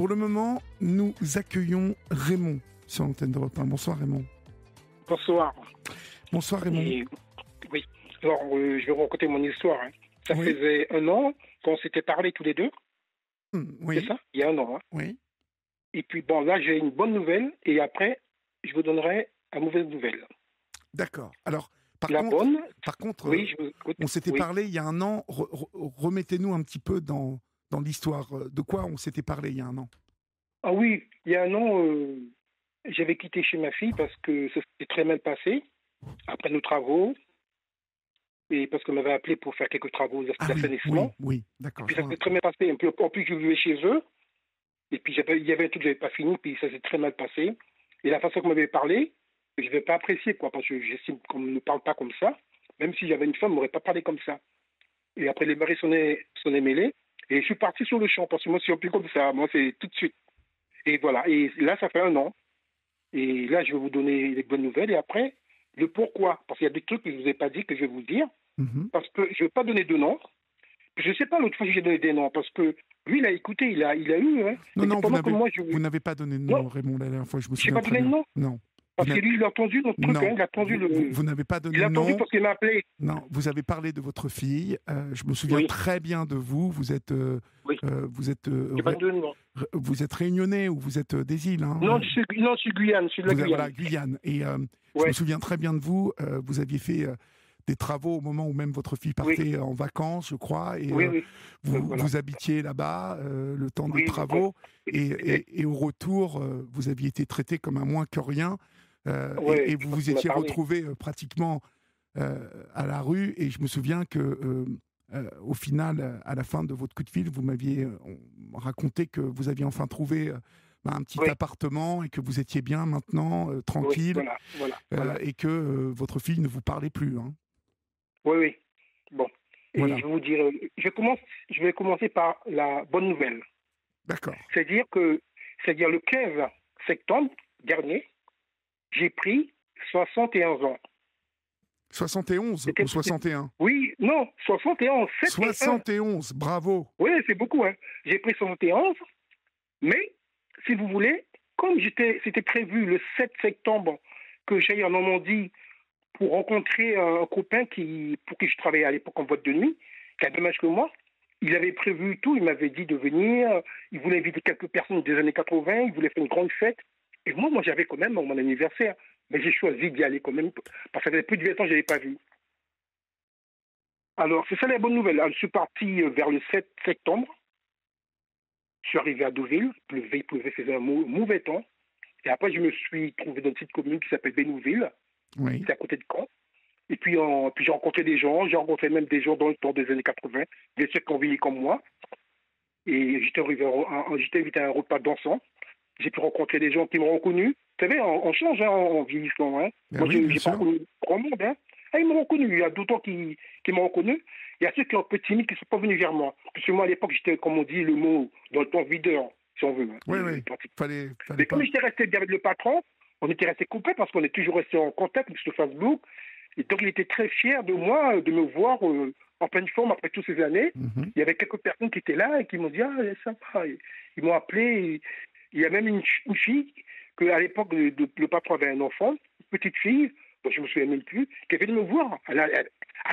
Pour le moment, nous accueillons Raymond sur l'antenne d'Europe 1. Bonsoir Raymond. Bonsoir. Bonsoir Raymond. Oui. Alors, je vais vous raconter mon histoire. Ça faisait 1 an qu'on s'était parlé tous les deux. Oui. C'est ça? Il y a 1 an. Oui. Et puis, bon, là, j'ai une bonne nouvelle. Et après, je vous donnerai une mauvaise nouvelle. D'accord. Alors, par contre, oui, on s'était parlé il y a 1 an. Remettez-nous un petit peu dans l'histoire. De quoi on s'était parlé il y a 1 an? Ah oui, il y a 1 an, j'avais quitté chez ma fille parce que ça s'était très mal passé après nos travaux. Et parce qu'on m'avait appelé pour faire quelques travaux d'assainissement. Oui, d'accord. Et puis ça s'est très mal passé. En plus, je vivais chez eux. Et puis il y avait un truc que j'avais pas fini, puis ça s'est très mal passé. Et la façon qu'on m'avait parlé, je n'avais pas apprécié, quoi, parce que j'estime qu'on ne parle pas comme ça. Même si j'avais une femme, on m'aurait pas parlé comme ça. Et après, les maris s'en est mêlés. Et je suis parti sur le champ, parce que moi, je suis plus comme ça. Moi, c'est tout de suite. Et voilà. Et là, ça fait 1 an. Et là, je vais vous donner les bonnes nouvelles. Et après, le pourquoi. Parce qu'il y a des trucs que je ne vous ai pas dit, que je vais vous dire. Parce que je ne vais pas donner de nom. Je ne sais pas l'autre fois que j'ai donné des noms, parce que lui, il a écouté, il a eu. Non, vous n'avez pas donné de nom, Raymond, la dernière fois, je me souviens. Je n'ai pas donné de nom. Non. Parce que lui, il a entendu notre truc, il a entendu Vous n'avez pas donné il a de nom. entendu parce qu'il m'a appelé. Non, vous avez parlé de votre fille. Je me souviens très bien de vous. Vous êtes, vous êtes réunionnais ou vous êtes des îles, hein? Non, je suis Guyane. Je suis de la Guyane. Voilà, Guyane. Et je me souviens très bien de vous. Vous aviez fait des travaux au moment où même votre fille partait en vacances, je crois. Et vous habitiez là-bas le temps des travaux. Et au retour, vous aviez été traité comme un moins que rien. Et vous vous étiez retrouvé pratiquement à la rue. Et je me souviens que au final, à la fin de votre coup de fil, vous m'aviez raconté que vous aviez enfin trouvé un petit appartement et que vous étiez bien maintenant, tranquille, et que votre fille ne vous parlait plus. Hein. Oui. Bon. Et je vais vous dire, je vais commencer par la bonne nouvelle. D'accord. C'est-à-dire le 15 septembre dernier, j'ai pris 71 ans. 71 ou 61? Oui, non, 71. 71, bravo. Oui, c'est beaucoup. J'ai pris 71, mais si vous voulez, comme c'était prévu le 7 septembre que j'aille en Normandie pour rencontrer un copain pour qui je travaillais à l'époque en boîte de nuit, qui a le même âge que moi. Il avait prévu tout, il m'avait dit de venir, il voulait inviter quelques personnes des années 80, il voulait faire une grande fête. Et moi j'avais quand même mon anniversaire. Mais j'ai choisi d'y aller quand même, parce que ça faisait plus de 20 ans que je ne l'avais pas vu. Alors, c'est ça la bonne nouvelle. Je suis parti vers le 7 septembre. Je suis arrivé à Deauville, il pleuvait, faisait un mauvais temps. Et après, je me suis trouvé dans une petite commune qui s'appelle Bénouville. Oui. C'est à côté de Caen. Et puis j'ai rencontré des gens. J'ai rencontré même des gens dans le temps des années 80, des ceux qui ont vécu comme moi. Et j'étais invité à un repas dansant. J'ai pu rencontrer des gens qui m'ont reconnu. Vous savez, on change en vieillissant. Moi, je n'ai pas reconnu grand monde. Ils m'ont reconnu. Il y a d'autres qui m'ont reconnu. Il y a ceux qui sont un peu timides qui ne sont pas venus vers moi. Parce que moi, à l'époque, j'étais, comme on dit, le mot dans le temps videur, si on veut. Oui. Mais comme j'étais resté bien avec le patron, on était resté coupés parce qu'on est toujours resté en contact sur Facebook. Et donc, il était très fier de moi, de me voir en pleine forme après toutes ces années. Il y avait quelques personnes qui étaient là et qui m'ont dit « Ah, c'est sympa ». Ils m'ont appelé. Il y a même une fille qu'à l'époque, le patron avait un enfant, une petite fille, dont je ne me souviens même plus, qui est venue me voir. Elle a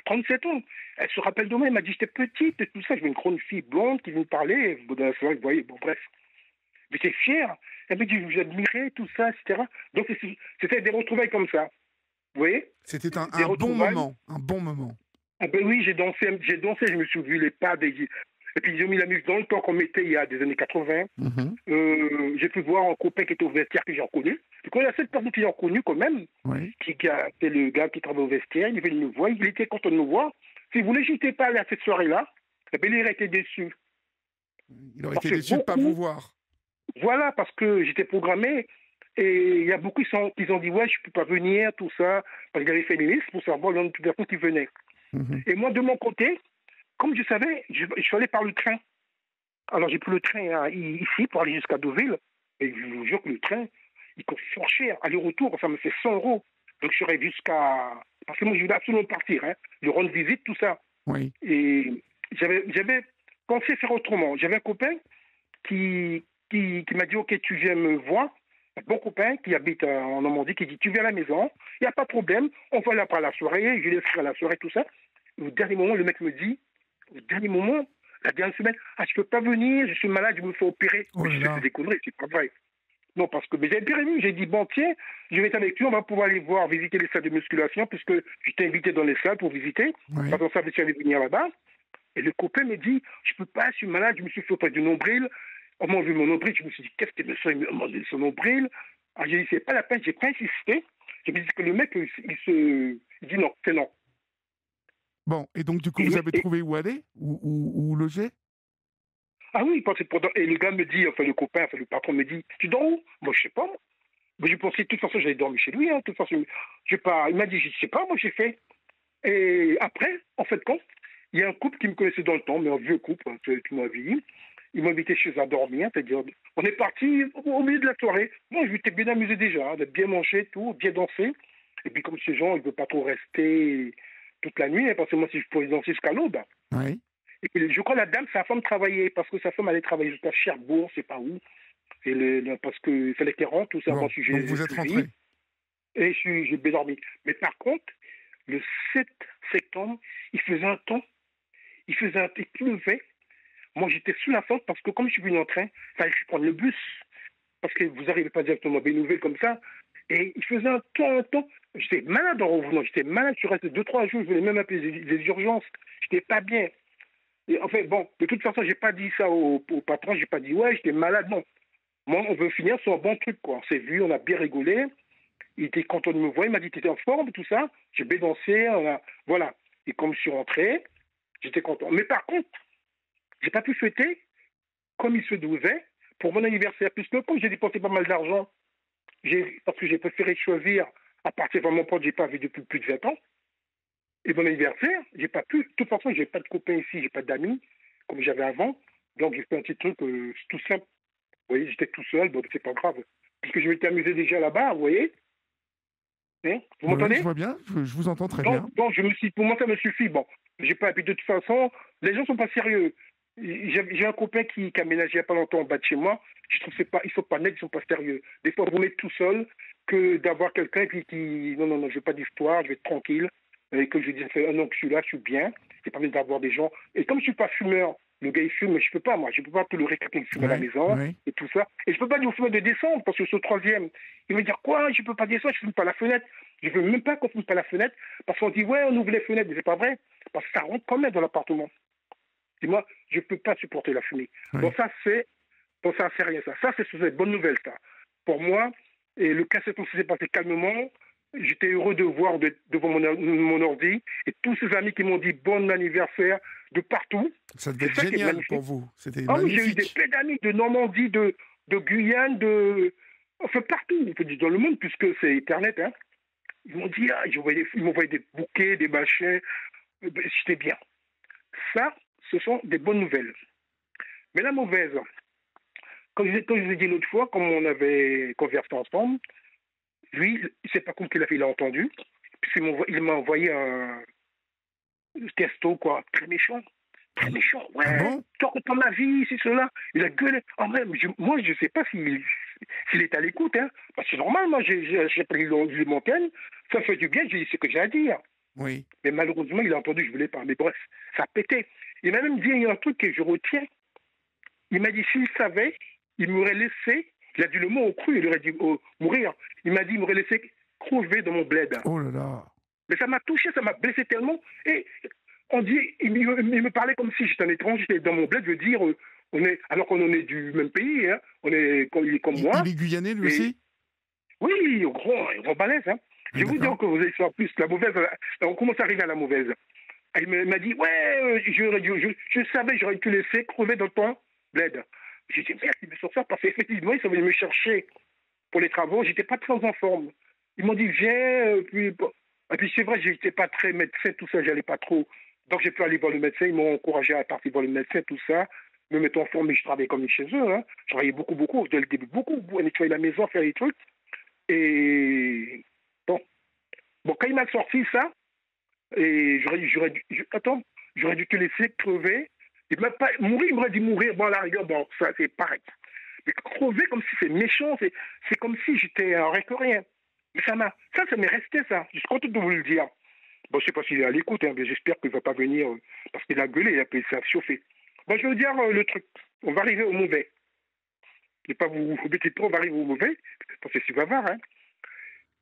37 ans. Elle se rappelle de moi, elle m'a dit j'étais petite et tout ça. J'avais une grande fille blonde qui venait me parler. Dans la soirée, vous voyez, bon, bref. J'étais fier. Elle m'a dit vous admirez tout ça, etc. Donc, c'était des retrouvailles comme ça. Vous voyez? C'était un bon moment. Un bon moment. Ah ben oui, j'ai dansé, je me suis vu les pas des... Et puis ils ont mis la musique dans le temps qu'on mettait il y a des années 80. J'ai pu voir un copain qui était au vestiaire que j'ai reconnu. Donc il y a cette personne que j'ai reconnue quand même, c'est le gars qui travaille au vestiaire, il est venu me voir, il était content de me voir. Si vous voulez, je n'étais pas allé à cette soirée-là, et bien il aurait été déçu. Il aurait été déçu de ne pas vous voir. Voilà, parce que j'étais programmé, et il y a beaucoup qui ont dit ouais, je ne peux pas venir, tout ça, parce qu'il y avait fait une liste pour savoir le nombre de personnes qui venaient. Et moi, de mon côté, comme je savais, je suis allé par le train. Alors, j'ai pris le train ici pour aller jusqu'à Deauville. Et je vous jure que le train, il coûte fort cher. Aller-retour, ça me fait 100 €. Donc, je serais jusqu'à... Parce que moi, je voulais absolument partir. Le rendre visite, tout ça. Oui. Et j'avais pensé faire autrement. J'avais un copain qui qui m'a dit, OK, tu viens me voir. Un bon copain qui habite en Normandie, qui dit, tu viens à la maison, il n'y a pas de problème, on va là par la soirée, je laisse à la soirée, tout ça. Au dernier moment, le mec me dit, au dernier moment, la dernière semaine, je peux pas venir, je suis malade, je me fais opérer. Oh Mais là c'est des conneries, c'est pas vrai. Non, parce que j'avais prévenu, j'ai dit, bon, tiens, je vais être avec toi, on va pouvoir aller voir, visiter les salles de musculation, puisque je t'ai invité dans les salles pour visiter, parce qu'on savait que tu allais venir là-bas. Et le copain me dit, je peux pas, je suis malade, je me suis fait opérer du nombril. On m'a vu mon nombril, je me suis dit, qu'est-ce que c'est, il m'a dit son nombril. Alors j'ai dit, c'est pas la peine, j'ai pas insisté. Je me dis que le mec, il dit non, c'est non. Bon, et donc du coup, vous avez trouvé où aller, où loger? Ah oui, et le gars me dit, enfin le copain, enfin le patron me dit, tu dors où? Moi, je sais pas. Mais je pensais, de toute façon, j'allais dormir chez lui. Hein, de toute façon, il m'a dit, je sais pas, moi, j'ai fait. Et après, en fait, il y a un couple qui me connaissait dans le temps, mais un vieux couple, hein, qui m'a vu. Ils m'ont invité chez eux à dormir, c'est-à-dire, on est parti au milieu de la soirée. Moi, je m'étais bien amusé déjà, de bien manger, tout, bien danser. Et puis, comme ces gens, ils ne veulent pas trop rester toute la nuit, hein, parce que moi, si je pouvais danser jusqu'à l'aube. Oui. Et puis, je crois que la dame, sa femme travaillait, parce que sa femme allait travailler jusqu'à Cherbourg, je ne sais pas où. Parce qu'il fallait qu'elle rentre, tout ça. Bon, Moi, donc vous êtes rentré. Et j'ai bien dormi. Mais par contre, le 7 septembre, il faisait un temps, il pleuvait. Moi, j'étais sous la fente parce que comme je suis venu en train, il fallait que je prenne le bus. Parce que vous n'arrivez pas directement à Bénouvelle comme ça. Et il faisait un temps. J'étais malade en revenant. J'étais malade. Je suis resté 2-3 jours. Je voulais même appeler les urgences. J'étais pas bien. Et enfin, bon, de toute façon, j'ai pas dit ça au patron. J'ai pas dit, ouais, j'étais malade. Non. Moi, on veut finir sur un bon truc, quoi. On s'est vu, on a bien rigolé. Il était content de me voir. Il m'a dit, tu étais en forme, tout ça. J'ai bien dansé. Voilà. Et comme je suis rentré, j'étais content. Mais par contre, j'ai pas pu fêter comme il se devait pour mon anniversaire, puisque comme j'ai dépensé pas mal d'argent, parce que j'ai préféré choisir à partir de mon pote, j'ai pas vu depuis plus de 20 ans. Et mon anniversaire, j'ai pas pu. De toute façon, j'ai pas de copains ici, j'ai pas d'amis comme j'avais avant. Donc j'ai fait un petit truc tout simple. Vous voyez, j'étais tout seul, donc c'est pas grave. Puisque je m'étais amusé déjà là-bas, vous voyez. Hein, vous m'entendez? Je vois bien, je vous entends très bien. Donc pour moi, ça me suffit. Bon, j'ai pas. Puis de toute façon, les gens sont pas sérieux. J'ai un copain qui a aménagé il n'y a pas longtemps en bas de chez moi. Je trouve que ils sont pas nets, ils sont pas sérieux. Des fois, vous mettre tout seul que d'avoir quelqu'un qui non, je veux pas d'histoire, je vais être tranquille. Et que je dis, non, je suis là, je suis bien. J'ai pas envie d'avoir des gens. Et comme je suis pas fumeur, le gars il fume, mais je peux pas, moi. Je peux pas tolérer quelqu'un qui fume à la maison et tout ça. Et je peux pas dire au fumer de descendre parce que c'est au troisième. Il va dire quoi? Je peux pas descendre, je fume pas la fenêtre. Je veux même pas qu'on fume pas la fenêtre parce qu'on dit ouais, on ouvre les fenêtres, mais c'est pas vrai parce que ça rentre quand même dans l'appartement. Et moi, je peux pas supporter la fumée. Bon, ça c'est rien, ça. Ça, c'est une bonne nouvelle, ça. Pour moi, et le cas s'est passé calmement. J'étais heureux de voir devant mon ordi et tous ces amis qui m'ont dit bon anniversaire de partout. Ça devait être génial pour vous. C'était magnifique. Oui, j'ai eu des plein d'amis de Normandie, de Guyane, enfin partout, on peut dire dans le monde, puisque c'est Internet. Hein. Ils m'ont dit, ils m'envoyaient des bouquets, des machins. J'étais bien. Ça, ce sont des bonnes nouvelles. Mais la mauvaise, comme je vous ai dit l'autre fois, comme on avait conversé ensemble, lui, il sait pas comment il a fait, il a entendu. Puis il m'a envoyé un texto, quoi, très méchant. Très méchant. Ouais, toi, contre ma vie, c'est cela. Il a gueulé. Moi, je sais pas s'il est à l'écoute, hein. Parce que c'est normal, moi, j'ai pris les montagnes. Ça fait du bien, j'ai dit ce que j'ai à dire. Oui. Mais malheureusement, il a entendu, je voulais pas. Mais bref, ça a pété. Il m'a même dit, il y a un truc que je retiens. Il m'a dit, s'il savait, il m'aurait laissé. Il a dit le mot au cru, il aurait dit mourir. Il m'a dit, il m'aurait laissé crever dans mon bled. Oh là là. Mais ça m'a touché, ça m'a blessé tellement. Et on dit, il me parlait comme si j'étais un étranger, j'étais dans mon bled, je veux dire, alors qu'on en est du même pays, hein. Il est comme moi. Il est guyanais, lui aussi? Oui, gros balèze. Hein. Je vais vous dire que vous allez savoir plus. La mauvaise, on commence à arriver à la mauvaise. Il m'a dit, ouais, je savais, j'aurais pu laisser crever dans ton bled. J'ai dit, merde, il me sort ça parce qu'effectivement, ils sont venus me chercher pour les travaux. J'étais pas très en forme. Ils m'ont dit, viens. Et puis c'est vrai, j'étais pas très médecin, tout ça, j'allais pas trop. Donc j'ai pu aller voir le médecin. Ils m'ont encouragé à partir voir le médecin, tout ça. Me mettre en forme, mais je travaillais comme chez eux. Hein. Je travaillais beaucoup, dès le début, beaucoup, à nettoyer la maison, faire des trucs. Et bon, quand il m'a sorti ça, et j'aurais dû te laisser crever. Il m'a pas mourir, il m'aurait dit mourir. Bon, à la rigueur, bon, ça c'est pareil. Mais crever comme si c'est méchant, c'est comme si j'étais un rien que rien. Mais ça m'est resté, ça. Je suis content de vous le dire. Bon, je sais pas s'il est à l'écoute, hein, mais j'espère qu'il va pas venir, parce qu'il a gueulé, il s'est chauffé. Bon, je vais vous dire le truc. On va arriver au mauvais. Ne pas vous embêter trop, on va arriver au mauvais, parce que c'est bavard, hein.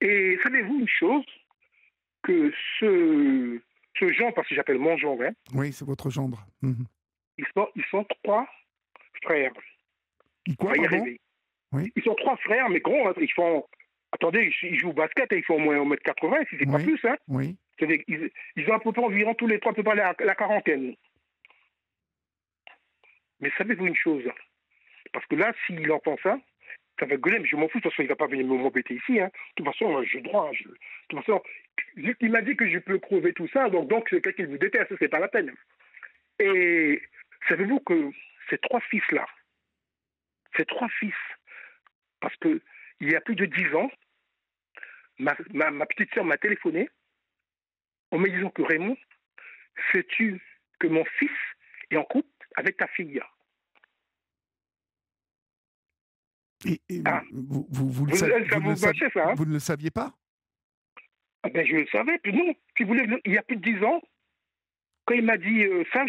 Et savez-vous une chose, que ce genre, parce que j'appelle mon genre, hein. Oui, c'est votre gendre. Ils sont 3 frères. Quoi, on va y pardon? arriver. Oui. Ils sont 3 frères, mais gros, hein, ils font... Attendez, ils jouent au basket, hein, ils font au moins 1m80, si c'est pas plus, hein. Oui. Ils ont à peu près environ tous les 3 à peu près la quarantaine. Mais savez-vous une chose? Parce que là, s'il entend ça, ça va gueuler, mais je m'en fous, de toute façon, il ne va pas venir m'embêter ici, hein. De toute façon, j'ai droit. De toute façon, il m'a dit que je peux crever tout ça, donc c'est quelqu'un qui vous déteste, c'est pas la peine. Et savez-vous que ces 3 fils-là, parce que il y a plus de 10 ans, ma petite sœur m'a téléphoné en me disant que Raymond, sais-tu que mon fils est en couple avec ta fille? Et vous ne le saviez pas? Ah ben, je le savais, puis non. Si vous voulez, il y a plus de 10 ans, quand il m'a dit ça,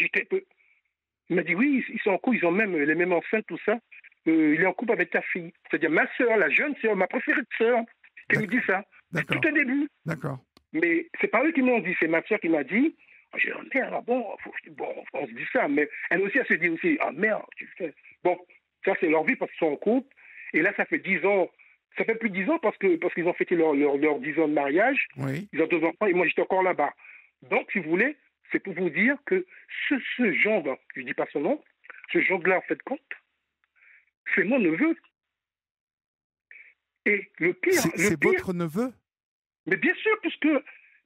il m'a dit oui, ils sont en couple, ils ont même les mêmes enceintes, tout ça. Il est en couple avec ta fille. C'est-à-dire ma sœur, la jeune sœur, ma préférée de sœur, qui me dit ça. C'est tout un début. D'accord. Mais c'est pas eux qui m'ont dit, c'est ma sœur qui m'a dit. J'ai dit, oh, merde, bon, on se dit ça. Mais elle aussi, elle se dit aussi, ah merde, tu fais. Bon, ça c'est leur vie parce qu'ils sont en couple. Et là, ça fait 10 ans. Ça fait plus de 10 ans parce qu'ils ont fêté leur 10 ans de mariage. Oui. Ils ont 2 enfants et moi, j'étais encore là-bas. Donc, si vous voulez, c'est pour vous dire que ce genre, je ne dis pas son nom, ce genre-là, en fait, compte, c'est mon neveu. Et le pire... C'est votre neveu? Mais bien sûr,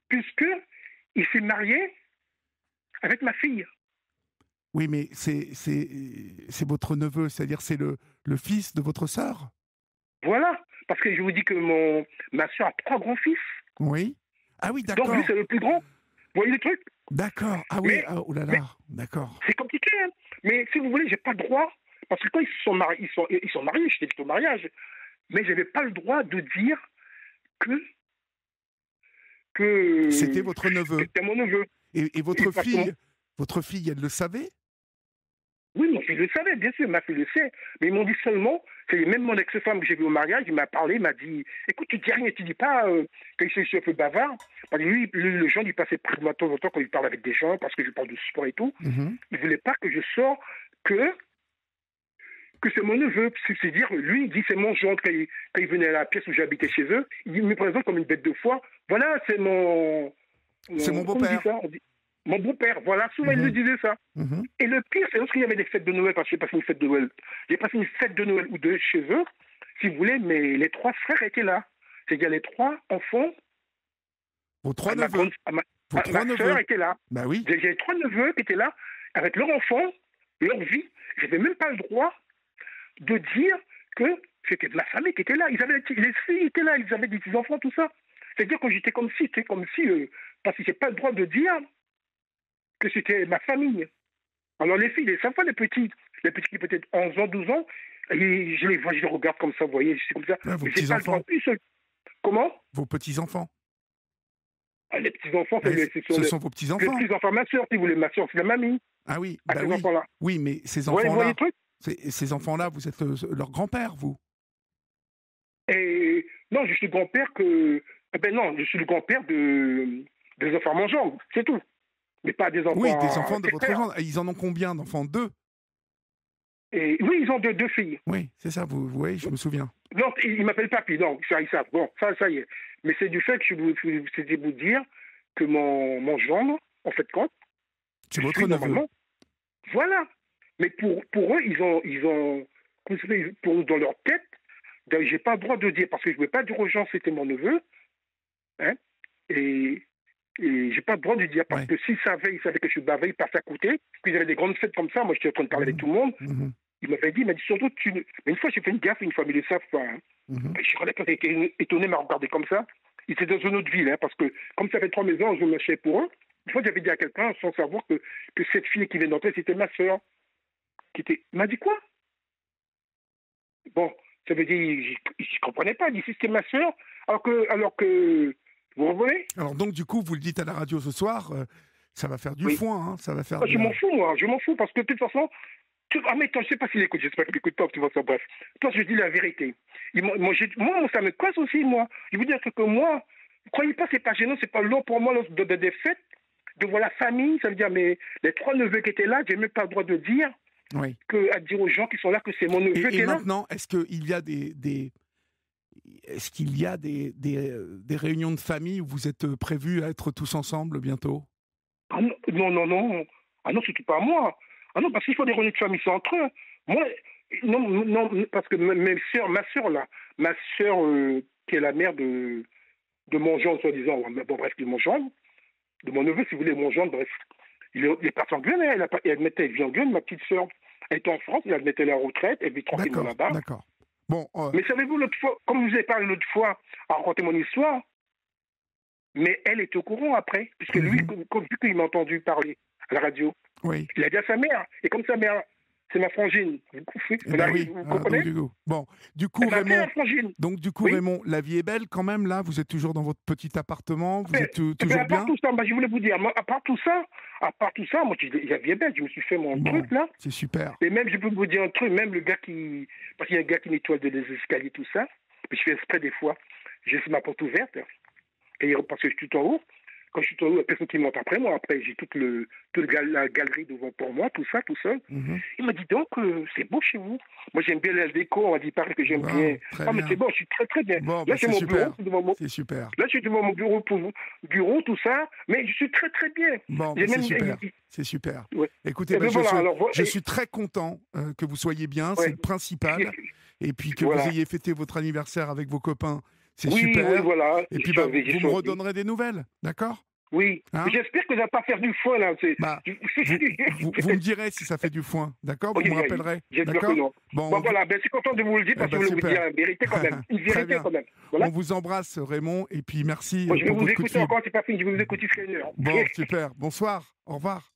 puisque il s'est marié avec ma fille. Oui, mais c'est votre neveu, c'est-à-dire c'est le fils de votre sœur? Voilà, parce que je vous dis que ma sœur a 3 grands-fils. Oui. Ah oui, d'accord. Donc lui, c'est le plus grand. Vous voyez le truc? D'accord. Ah oui, oh là là, d'accord. C'est compliqué, hein. Mais si vous voulez, j'ai pas le droit, parce que quand ils sont mariés, j'étais au mariage, mais j'avais pas le droit de dire que c'était votre neveu. C'était mon neveu. Et votre fille, elle le savait? Oui, mon fils le savait, bien sûr, ma fille le sait. Mais ils m'ont dit seulement, c'est même mon ex-femme que j'ai vu au mariage, il m'a parlé, il m'a dit, écoute, tu dis rien, tu dis pas que je suis un peu bavard. Parce que lui, le genre, il passait près de moi de temps en temps quand il parle avec des gens, parce que je parle de sport et tout. Il voulait pas que je sorte que c'est mon neveu. C'est dire, lui, il dit, c'est mon gendre. Quand il venait à la pièce où j'habitais chez eux, il me présente comme une bête de foie. Voilà, c'est mon beau-père. Mon beau-père, voilà, souvent il me disait ça. Et le pire, c'est lorsqu'il y avait des fêtes de Noël, parce que j'ai passé une fête de Noël. J'ai passé une fête de Noël ou deux chez eux, si vous voulez, mais les 3 frères étaient là. C'est-à-dire les 3 enfants. Vos 3 neveux. Ma sœur était là. Bah oui. J'ai 3 neveux qui étaient là, avec leurs enfants, leur vie. Je n'avais même pas le droit de dire que c'était de ma famille qui était là. Les filles étaient là, ils avaient des petits-enfants, tout ça. C'est-à-dire que j'étais comme si, parce que j'ai pas le droit de dire que c'était ma famille. Alors les filles, les enfants, les petits qui peut-être 11 ans, 12 ans, et je les regarde comme ça, vous voyez, c'est comme ça. Vos petits-enfants. Comment? Vos petits-enfants. Les petits-enfants, ce sont vos petits-enfants. Les petits-enfants, ma soeur, si vous voulez, ma soeur, c'est la mamie. Ah oui, ces enfants-là. Oui, mais ces enfants-là, ces enfants-là, vous êtes leur grand-père, vous? Et non, je suis le grand-père non, je suis le grand-père des enfants mangeants, c'est tout. Mais pas des enfants... Oui, des enfants de votre genre. Ils en ont combien d'enfants? 2? Et oui, ils ont 2 filles. Oui, c'est ça, vous voyez, je me souviens. Non, ils m'appellent papy, non, ça, ils savent. Bon, ça y est. Mais c'est du fait que c'était vous dire que mon gendre, en fait, compte, c'est votre neveu. Voilà. Mais pour eux, ils ont dans leur tête, j'ai pas le droit de dire, parce que je ne voulais pas dire aux gens c'était mon neveu, hein, et j'ai pas le droit de dire, parce que s'ils savaient que je suis baveux, ils passaient à côté, qu'ils avaient des grandes fêtes comme ça, moi j'étais en train de parler avec tout le monde, il m'avait dit surtout, mais une fois j'ai fait une gaffe, une fois, mais ils le savent pas, hein. Je suis étonné, m'a regardé comme ça. Ils étaient dans une autre ville, hein, parce que comme ça fait 3 maisons, je me marchais pour eux. Une fois, j'avais dit à quelqu'un, sans savoir que cette fille qui vient d'entrer, c'était ma soeur. Il m'a dit quoi? Bon, ça veut dire, je ne comprenais pas. Il dit, si c'était ma sœur, alors que, vous comprenez? Alors donc, du coup, vous le dites à la radio ce soir, ça va faire du foin, hein, ça va faire Je m'en fous, moi, je m'en fous, parce que de toute façon, ah, mais attends, je ne sais pas s'il écoute, j'espère qu'il écoute pas, tu vois ça, bref. Toi, je dis la vérité. Moi, ça me casse aussi, moi. Je vous dis un truc que moi, ne croyez pas, c'est pas gênant, c'est pas long pour moi des fêtes, de voir la famille, ça veut dire, mais les 3 neveux qui étaient là, j'ai même pas le droit de dire, à dire aux gens qui sont là que c'est mon neveu qui est là. Et maintenant, est-ce qu'il y a est-ce qu'il y a des réunions de famille où vous êtes prévus à être tous ensemble bientôt? Ah non. Ah non, surtout pas moi. Ah non, parce qu'il faut des réunions de famille, c'est entre eux. Moi, non, parce que ma sœur qui est la mère de mon gendre, soi-disant, bon bref, de mon gendre, de mon neveu, si vous voulez, mon gendre, bref. Il est parti en Guyane, elle mettait, elle vit en Guyane, ma petite sœur. Elle était en France, elle mettait la retraite, elle vit tranquillement là-bas. D'accord. Bon, mais savez-vous, l'autre fois, comme je vous ai parlé l'autre fois, à raconter mon histoire, mais elle est au courant après, puisque lui, vu qu'il m'a entendu parler à la radio, il a dit à sa mère, et comme sa mère, c'est ma frangine, vous comprenez? Du coup, Raymond, la vie est belle quand même, là, vous êtes toujours dans votre petit appartement, vous êtes toujours bien? À part tout ça, je voulais vous dire, à part tout ça, moi, la vie est belle, je me suis fait mon truc, là. C'est super. Et même, je peux vous dire un truc, même le gars parce qu'il y a un gars qui nettoie les escaliers, tout ça, je fais exprès des fois, je laisse ma porte ouverte, et parce que je suis tout en haut. Quand je suis tout en haut, il n'y a personne qui monte après moi. Après, j'ai toute la galerie devant pour moi, tout ça, tout seul. Il m'a dit donc, c'est beau chez vous. Moi, j'aime bien la déco, on m'a dit pareil que j'aime bien. Mais c'est bon, je suis très très bien. Là, c'est mon bureau. C'est super. Là, je suis devant mon bureau, tout ça, mais je suis très très bien. C'est super. Ouais. Écoutez, je suis très content que vous soyez bien, c'est le principal. Et puis que vous ayez fêté votre anniversaire avec vos copains. C'est super. Oui, voilà. Et puis, vous me redonnerez des nouvelles, d'accord? Oui. Hein? J'espère que ça ne va pas faire du foin, là. Vous me direz si ça fait du foin, d'accord? Vous me rappellerez, d'accord? Voilà, je suis content de vous le dire, parce que je voulais vous dire la vérité quand même. Une vérité quand même. Voilà. On vous embrasse, Raymond, et puis merci. Je vais vous écouter encore, c'est pas fini, je vais vous écouter jusqu'à 1 heure. Bon, super. Bonsoir, au revoir.